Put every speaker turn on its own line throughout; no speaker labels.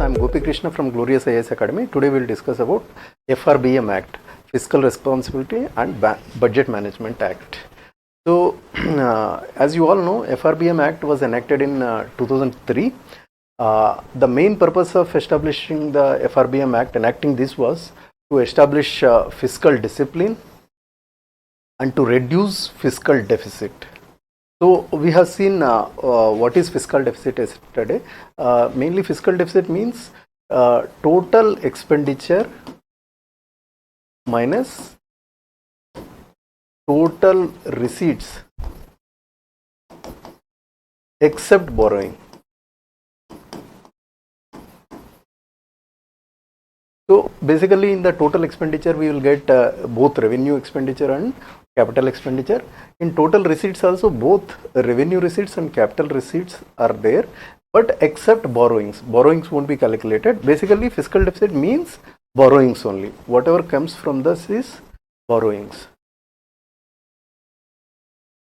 am Gopi Krishna from Glorious IAS Academy. Today we will discuss about Frbm Act, Fiscal Responsibility and Budget Management Act. So, as you all know, Frbm Act was enacted in 2003. The main purpose of establishing the Frbm Act, enacting this, was to establish fiscal discipline and to reduce fiscal deficit. So we have seen what is fiscal deficit yesterday. Mainly fiscal deficit means total expenditure minus total receipts except borrowing. So basically in the total expenditure we will get both revenue expenditure and capital expenditure. In total receipts also both revenue receipts and capital receipts are there, but except borrowings. Borrowings won't be calculated. Basically fiscal deficit means borrowings only. Whatever comes from this is borrowings.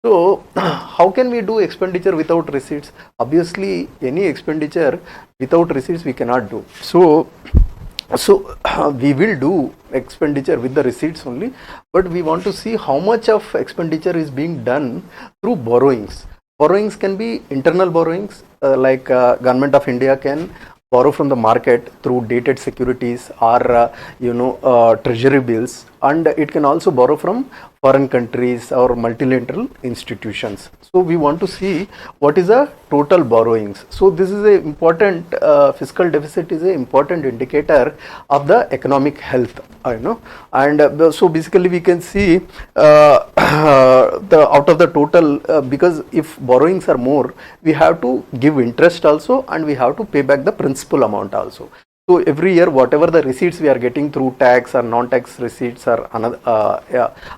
So how can we do expenditure without receipts? Obviously any expenditure without receipts we cannot do. So we will do expenditure with the receipts only, but we want to see how much of expenditure is being done through borrowings. Borrowings can be internal borrowings, like Government of India can borrow from the market through dated securities or treasury bills, and it can also borrow from foreign countries or multilateral institutions. So we want to see what is the total borrowings. So this is a important fiscal deficit is an important indicator of the economic health, and so basically we can see the out of the total, because if borrowings are more, we have to give interest also and we have to pay back the principal amount also. So every year whatever the receipts we are getting through tax or non-tax receipts or another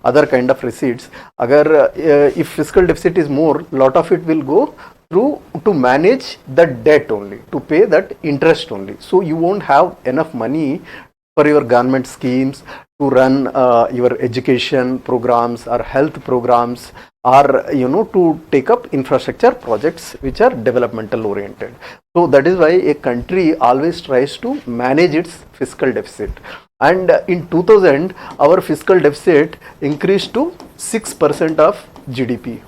other kind of receipts, if fiscal deficit is more, lot of it will go through to manage the debt only, to pay that interest only. So you won't have enough money for your government schemes, to run your education programs or health programs, or to take up infrastructure projects which are developmental oriented. So that is why a country always tries to manage its fiscal deficit. And in 2000 our fiscal deficit increased to 6% of GDP.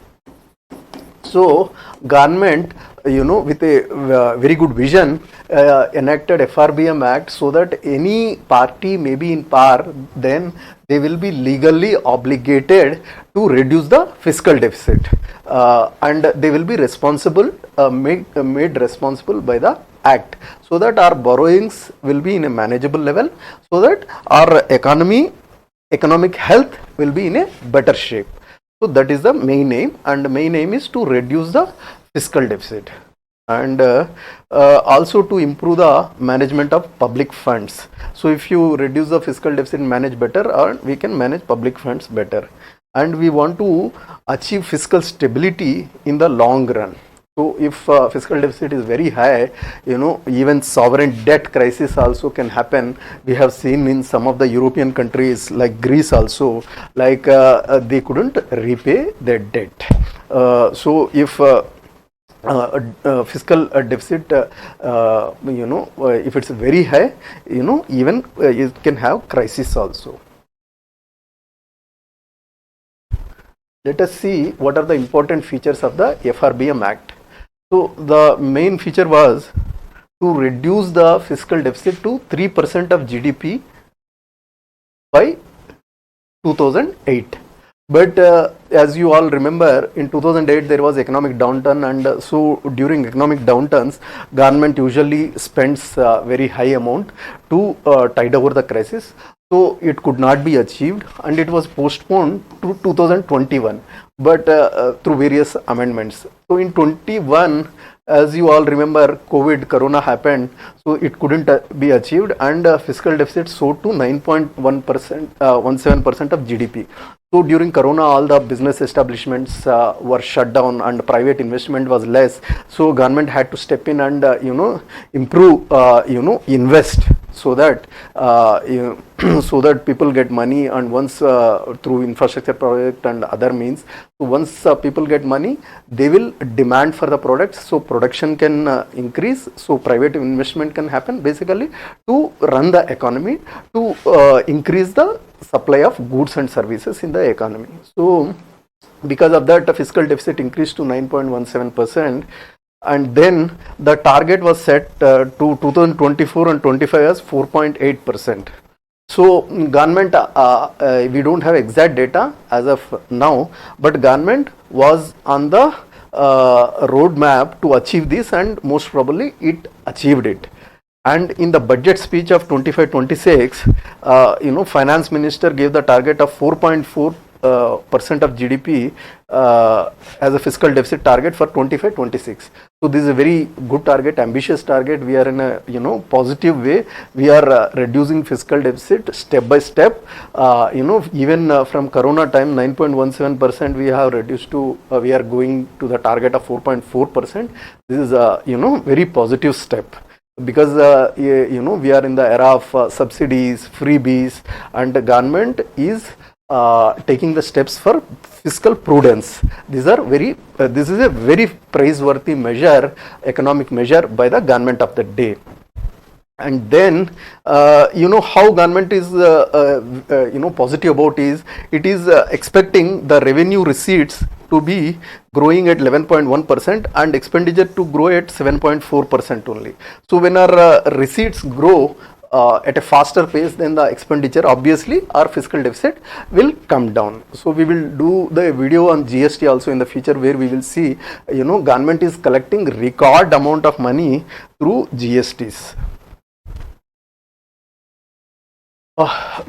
So government, with a very good vision, enacted Frbm Act so that any party may be in power, then they will be legally obligated to reduce the fiscal deficit, and they will be responsible, made responsible by the act, so that our borrowings will be in a manageable level, so that our economic health will be in a better shape. So that is the main aim, and the main aim is to reduce the fiscal deficit and also to improve the management of public funds. So if you reduce the fiscal deficit and manage better, we can manage public funds better, and we want to achieve fiscal stability in the long run. So if fiscal deficit is very high, even sovereign debt crisis also can happen. We have seen in some of the European countries like Greece also, like they couldn't repay their debt. So if fiscal deficit, if it's very high, even it can have crisis also. Let us see what are the important features of the Frbm Act. So the main feature was to reduce the fiscal deficit to 3% of GDP by 2008. But as you all remember, in 2008 there was economic downturn, and so during economic downturns, government usually spends very high amount to tide over the crisis. So it could not be achieved, and it was postponed to 2021, but through various amendments. So in 21, as you all remember, Corona happened, so it couldn't be achieved, and fiscal deficit soared to 9.17% of GDP. So during Corona, all the business establishments were shut down and private investment was less. So government had to step in and improve, invest, so that so that people get money, and once through infrastructure project and other means, so once people get money, they will demand for the products, so production can increase, so private investment can happen? Basically to run the economy, to increase the supply of goods and services in the economy. So because of that, the fiscal deficit increased to 9.17%, and then the target was set to 2024 and 25 as 4.8%. So government, we don't have exact data as of now, but government was on the roadmap to achieve this, and most probably it achieved it. And in the budget speech of 25-26, finance minister gave the target of 4.4% of GDP as a fiscal deficit target for 25-26. So this is a very good target, ambitious target. We are in a positive way. We are reducing fiscal deficit step by step. Even from Corona time, 9.17% we have reduced to. We are going to the target of 4.4%. This is a very positive step. Because we are in the era of subsidies, freebies, and the government is taking the steps for fiscal prudence. These are this is a very praiseworthy measure, economic measure by the government of the day. And then how government is positive about is, it is expecting the revenue receipts to be growing at 11.1% and expenditure to grow at 7.4% only. So when our receipts grow at a faster pace than the expenditure, obviously our fiscal deficit will come down. So we will do the video on GST also in the future, where we will see government is collecting record amount of money through GSTs.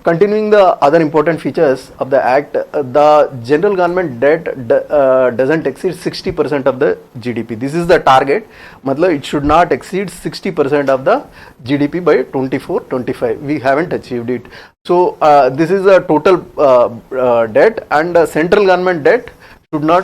Continuing the other important features of the Act, the general government debt doesn't exceed 60% of the GDP. This is the target. Matlab, it should not exceed 60% of the GDP by 24-25. We haven't achieved it. So this is a total debt, and central government debt should not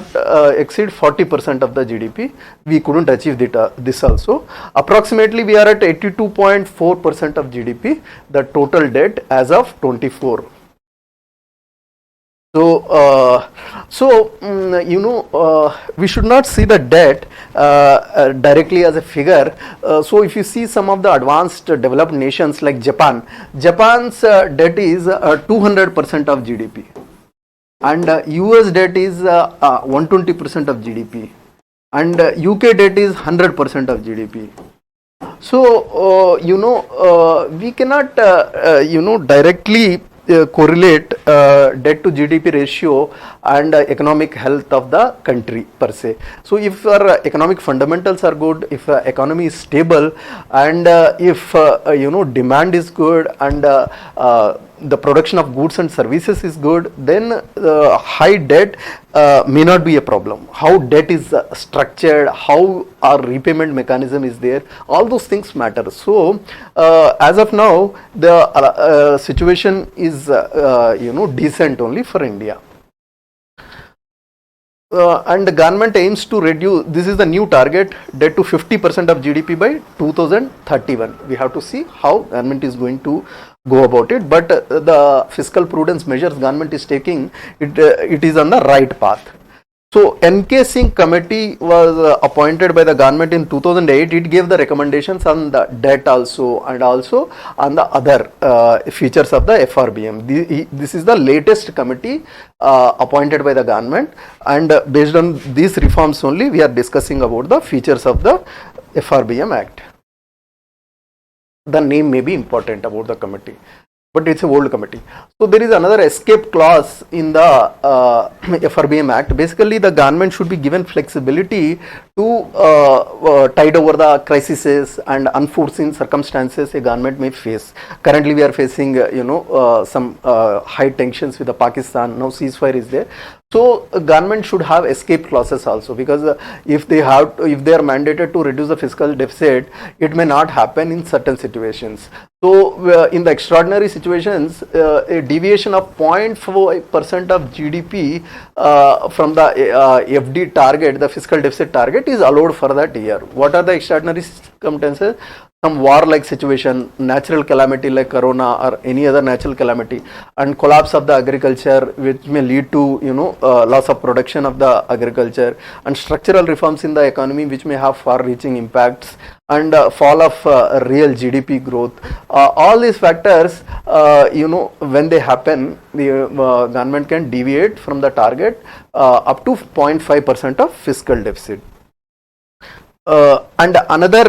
exceed 40% of the GDP. We couldn't achieve this also. Approximately we are at 82.4% of GDP, the total debt as of 24. So, we should not see the debt directly as a figure. So if you see some of the advanced developed nations like Japan's debt is 200% of GDP. And US debt is 120% of GDP, and UK debt is 100% of GDP. So we cannot directly correlate debt to GDP ratio and economic health of the country per se. So if our economic fundamentals are good, if economy is stable, and if demand is good, and the production of goods and services is good, then high debt may not be a problem. How debt is structured, how our repayment mechanism is there, all those things matter. So as of now, the situation is decent only for India. And the government aims to reduce, this is the new target, debt to 50% of GDP by 2031. We have to see how government is going to go about it, but the fiscal prudence measures government is taking, it is on the right path. So NK Singh committee was appointed by the government in 2008. It gave the recommendations on the debt also, and also on the other features of the FRBM. This is the latest committee appointed by the government, and based on these reforms only we are discussing about the features of the Frbm Act. The name may be important about the committee, but it's a old committee. So there is another escape clause in the Frbm Act. Basically, the government should be given flexibility to tide over the crises and unforeseen circumstances a government may face. Currently, we are facing some high tensions with the Pakistan. Now ceasefire is there. So government should have escape clauses also, because if they are mandated to reduce the fiscal deficit, it may not happen in certain situations. So in the extraordinary situations, a deviation of 0.4% of GDP from the FD target, the fiscal deficit target, is allowed for that year. What are the extraordinary circumstances? some war-like situation, natural calamity like corona or any other natural calamity, and collapse of the agriculture, which may lead to loss of production of the agriculture, and structural reforms in the economy which may have far-reaching impacts, and fall of real GDP growth. All these factors, when they happen, the government can deviate from the target up to 0.5% of fiscal deficit. And another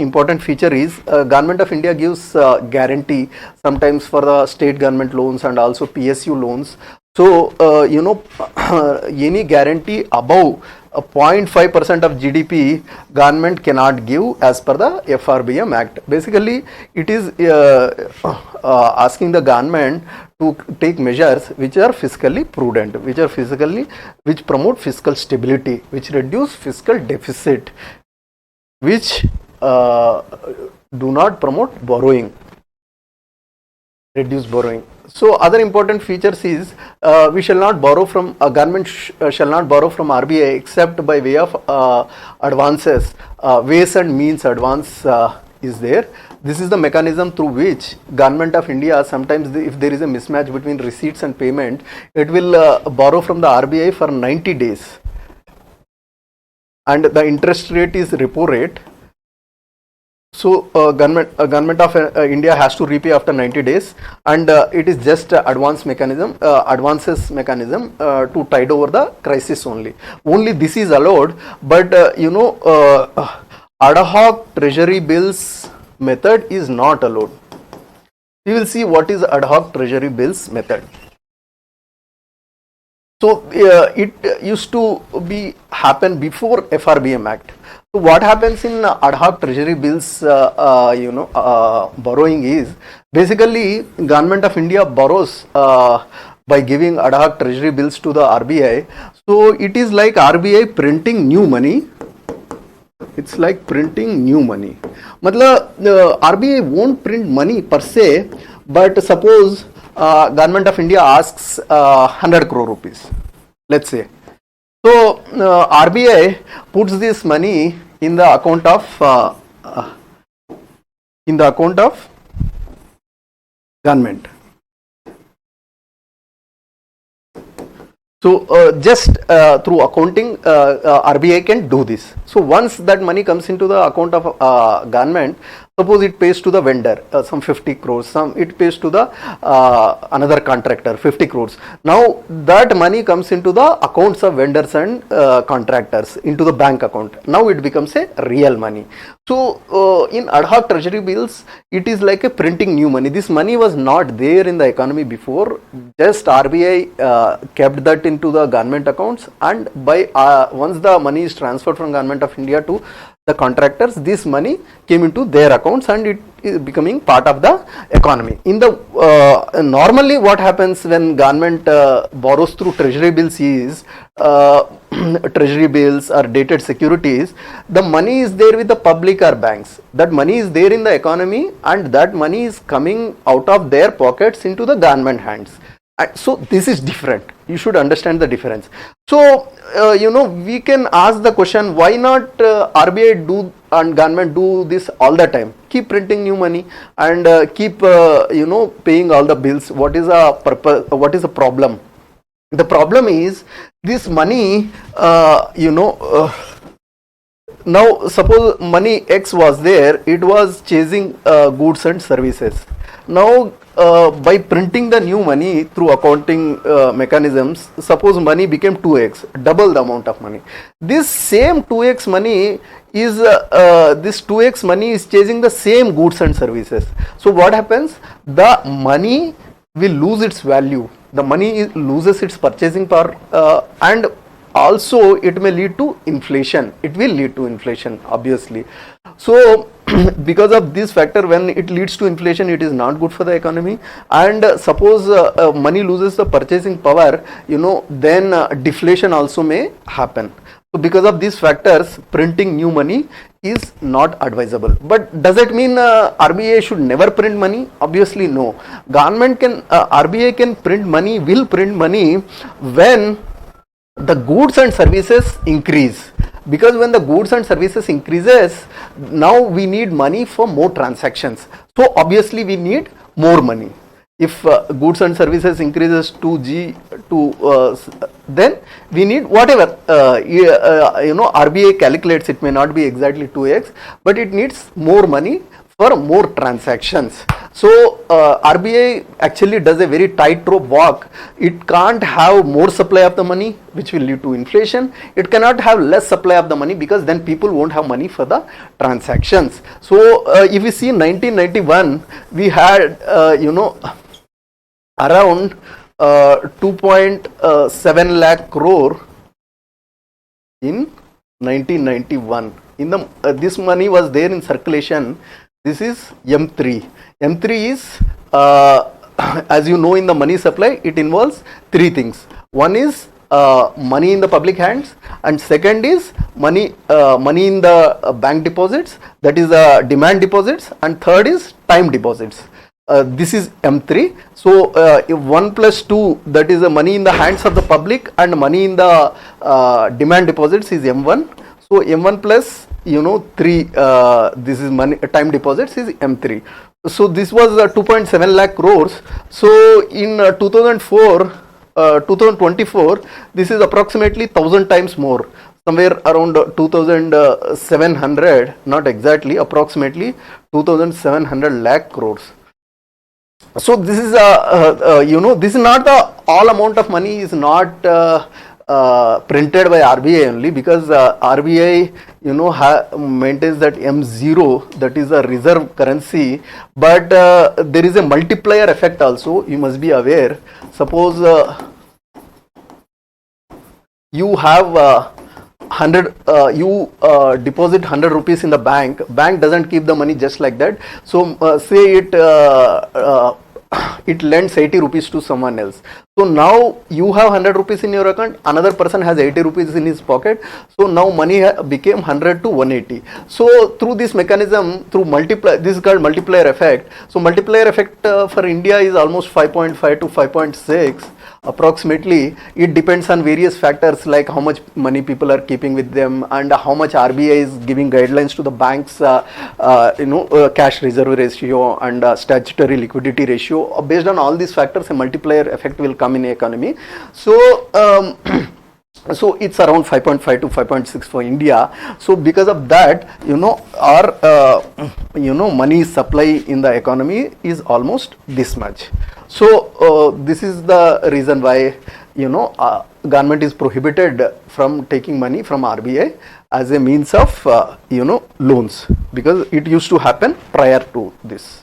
important feature is Government of India gives guarantee sometimes for the state government loans and also PSU loans. So any guarantee above 0.5% of GDP government cannot give as per the Frbm Act. Basically, it is asking the government to take measures which are fiscally prudent, which promote fiscal stability, which reduce fiscal deficit, which do not promote borrowing, reduce borrowing. So other important features is we shall not borrow from government shall not borrow from RBI except by way of advances. Ways and means advance is there. This is the mechanism through which Government of India, sometimes if there is a mismatch between receipts and payment, it will borrow from the RBI for 90 days, and the interest rate is repo rate. So government of India has to repay after 90 days, and it is just advances mechanism to tide over the crisis only. Only this is allowed, but ad hoc treasury bills method is not allowed. We will see what is ad hoc treasury bills method. So it used to happen before Frbm Act. So what happens in ad hoc treasury bills borrowing is basically Government of India borrows by giving ad hoc treasury bills to the RBI. So it is like RBI printing new money. It's like printing new money. Matlab, RBI won't print money per se, but suppose Government of India asks 100 crore rupees, let's say. So RBI puts this money in the account of government. So just through accounting, RBI can do this. So once that money comes into the account of government, suppose it pays to the vendor some 50 crores, it pays to the another contractor 50 crores. Now that money comes into the accounts of vendors and contractors into the bank account. Now it becomes a real money. So in ad hoc treasury bills, it is like a printing new money. This money was not there in the economy before. Just RBI kept that into the government accounts, and by once the money is transferred from Government of India to the contractors, this money came into their accounts and it is becoming part of the economy. In the normally what happens when government borrows through treasury bills is treasury bills or dated securities, the money is there with the public or banks. That money is there in the economy and that money is coming out of their pockets into the government hands. So this is different. You should understand the difference. So we can ask the question, why not RBI do and government do this all the time? Keep printing new money and keep paying all the bills. What is the purpose? What is the problem? The problem is this money now suppose money X was there, it was chasing goods and services. Now by printing the new money through accounting mechanisms, suppose money became 2x, double the amount of money. This same 2x money is chasing the same goods and services. So what happens? The money will lose its value. The money loses its purchasing power, and also it may lead to inflation. It will lead to inflation, obviously. So because of this factor, when it leads to inflation, it is not good for the economy. And suppose money loses the purchasing power, then deflation also may happen. So because of these factors, printing new money is not advisable. But does it mean RBI should never print money? Obviously no. Government can, RBI can print money, will print money when the goods and services increase. because when the goods and services increases, now we need money for more transactions. So obviously we need more money. If goods and services increases to G to then we need whatever RBI calculates, it may not be exactly 2x, but it needs more money for more transactions. So RBI actually does a very tightrope walk. It can't have more supply of the money, which will lead to inflation. It cannot have less supply of the money, because then people won't have money for the transactions. So if you see 1991, we had around 2.7 lakh crore in 1991. In the this money was there in circulation. This is M3. M3 is as you know, in the money supply, it involves three things. One is money in the public hands, and second is money in the bank deposits, that is demand deposits, and third is time deposits. This is M3. So if 1 plus 2, that is the money in the hands of the public, and money in the demand deposits is M1. So M1 plus 3, this is money time deposits, is M3. So this was 2.7 lakh crores. So in 2024, this is approximately 1,000 times more, somewhere around 2,700, not exactly, approximately 2,700 lakh crores. So this is this is not the all amount of money is not printed by RBI only, because RBI maintains that M0, that is a reserve currency, but there is a multiplier effect also, you must be aware. Suppose you have 100 you deposit 100 rupees in the bank doesn't keep the money just like that. So say it lends 80 rupees to someone else. So now you have 100 rupees in your account, another person has 80 rupees in his pocket. So now money became 100 to 180. So through this mechanism, through this is called multiplier effect. So multiplier effect for India is almost 5.5 to 5.6 approximately. It depends on various factors like how much money people are keeping with them, and how much RBI is giving guidelines to the banks, cash reserve ratio and statutory liquidity ratio. Based on all these factors, a multiplier effect will come in the economy. So so it's around 5.5 to 5.6 for India. So because of that, our money supply in the economy is almost this much. So this is the reason why government is prohibited from taking money from RBI as a means of loans, because it used to happen prior to this.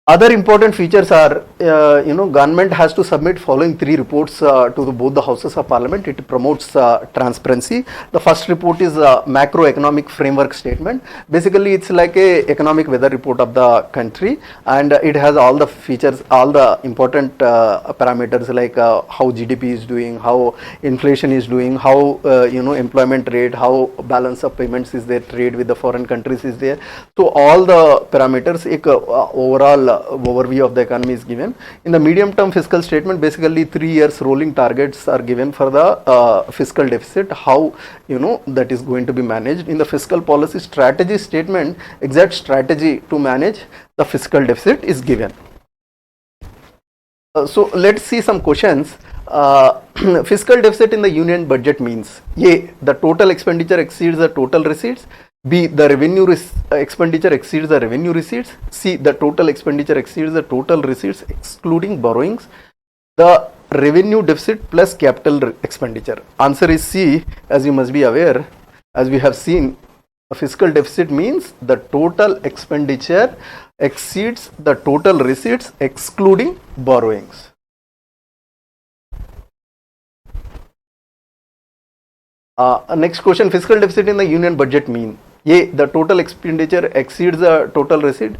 Other important features are, government has to submit following 3 reports to both the houses of parliament. It promotes transparency. The first report is macroeconomic framework statement. Basically, it's like a economic weather report of the country, and it has all the features, all the important parameters like how GDP is doing, how inflation is doing, how employment rate, how balance of payments is there, trade with the foreign countries is there. So all the parameters, overall overview of the economy is given. In the medium term fiscal statement, basically 3 years rolling targets are given for the fiscal deficit, how that is going to be managed. In the fiscal policy strategy statement, exact strategy to manage the fiscal deficit is given. So let's see some questions. Fiscal deficit in the union budget means: A, the total expenditure exceeds the total receipts; B, the revenue expenditure exceeds the revenue receipts; C, the total expenditure exceeds the total receipts excluding borrowings; the revenue deficit plus capital expenditure. Answer is C, as you must be aware. As we have seen, a fiscal deficit means the total expenditure exceeds the total receipts excluding borrowings. Next question, fiscal deficit in the union budget mean: A, the total expenditure exceeds the total receipt.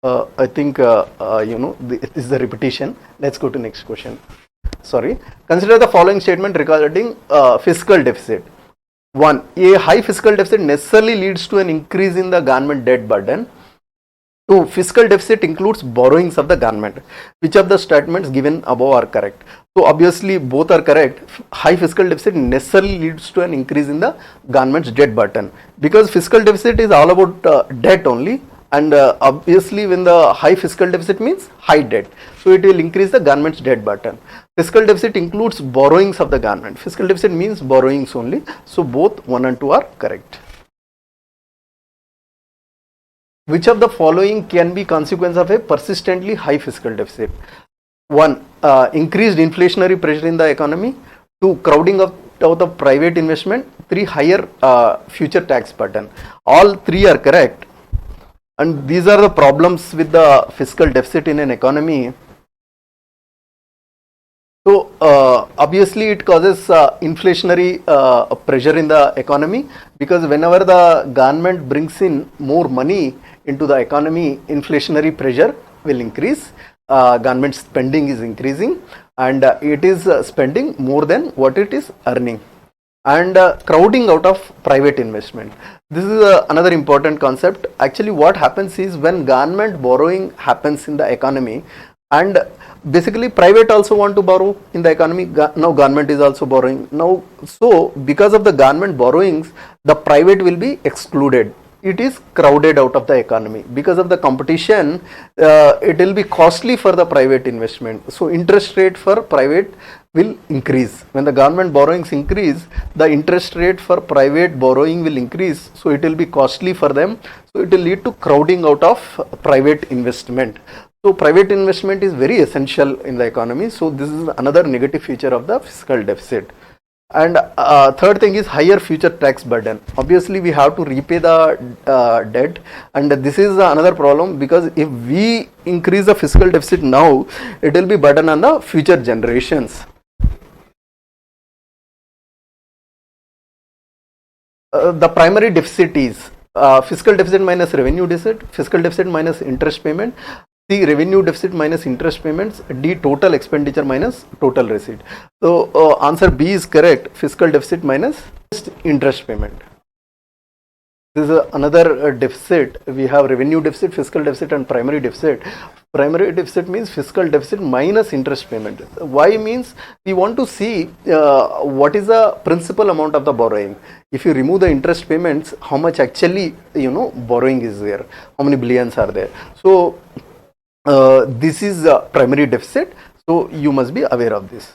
I think this is the repetition. Let's go to next question. Sorry. Consider the following statement regarding fiscal deficit. 1. A high fiscal deficit necessarily leads to an increase in the government debt burden. So fiscal deficit includes borrowings of the government. Which of the statements given above are correct? So obviously both are correct. High fiscal deficit necessarily leads to an increase in the government's debt burden, because fiscal deficit is all about debt only, and obviously when the high fiscal deficit means high debt, so it will increase the government's debt burden. Fiscal deficit includes borrowings of the government. Fiscal deficit means borrowings only, so both 1 and 2 are correct. Which of the following can be consequence of a persistently high fiscal deficit? 1. Increased inflationary pressure in the economy. 2. Crowding out of private investment. 3. Higher future tax burden. All 3 are correct, and these are the problems with the fiscal deficit in an economy. So obviously it causes inflationary pressure in the economy, because whenever the government brings in more money into the economy, inflationary pressure will increase. Government spending is increasing, and it is spending more than what it is earning. And crowding out of private investment. This is another important concept. Actually what happens is, when government borrowing happens in the economy, and basically private also want to borrow in the economy, now government is also borrowing now, so because of the government borrowings, the private will be excluded. It is crowded out of the economy. Because of the competition, it will be costly for the private investment, so interest rate for private will increase. When the government borrowings increase, the interest rate for private borrowing will increase, so it will be costly for them, so it will lead to crowding out of private investment. So private investment is very essential in the economy. So this is another negative feature of the fiscal deficit. And third thing is higher future tax burden. Obviously we have to repay the debt, and this is another problem, because if we increase the fiscal deficit now, it will be burden on the future generations. The primary deficit is fiscal deficit minus revenue deficit, fiscal deficit minus interest payment, C. Revenue deficit minus interest payments, D. Total expenditure minus total receipt. So answer B is correct, fiscal deficit minus interest payment. This is another deficit. We have revenue deficit, fiscal deficit, and primary deficit. Primary deficit means fiscal deficit minus interest payment. Why means we want to see what is the principal amount of the borrowing. If you remove the interest payments, how much actually borrowing is there, how many billions are there. So this is a primary deficit, so you must be aware of this.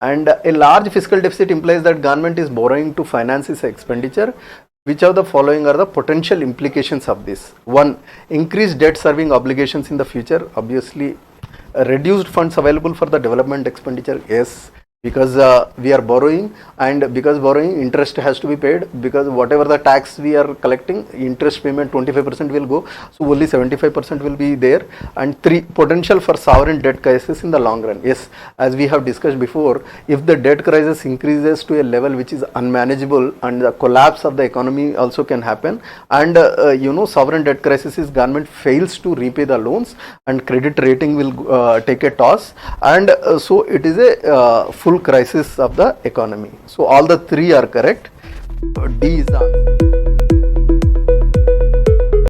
And a large fiscal deficit implies that government is borrowing to finance its expenditure. Which of the following are the potential implications of this? 1. Increased debt serving obligations in the future. Obviously reduced funds available for the development expenditure. Yes, because we are borrowing, and because borrowing, interest has to be paid, because whatever the tax we are collecting, interest payment 25% will go, so only 75% will be there. And 3. Potential for sovereign debt crisis in the long run. Yes, as we have discussed before, if the debt crisis increases to a level which is unmanageable, and the collapse of the economy also can happen, and sovereign debt crisis is government fails to repay the loans, and credit rating will take a toss, and so it is a full crisis of the economy. So all the 3 are correct. D is the answer.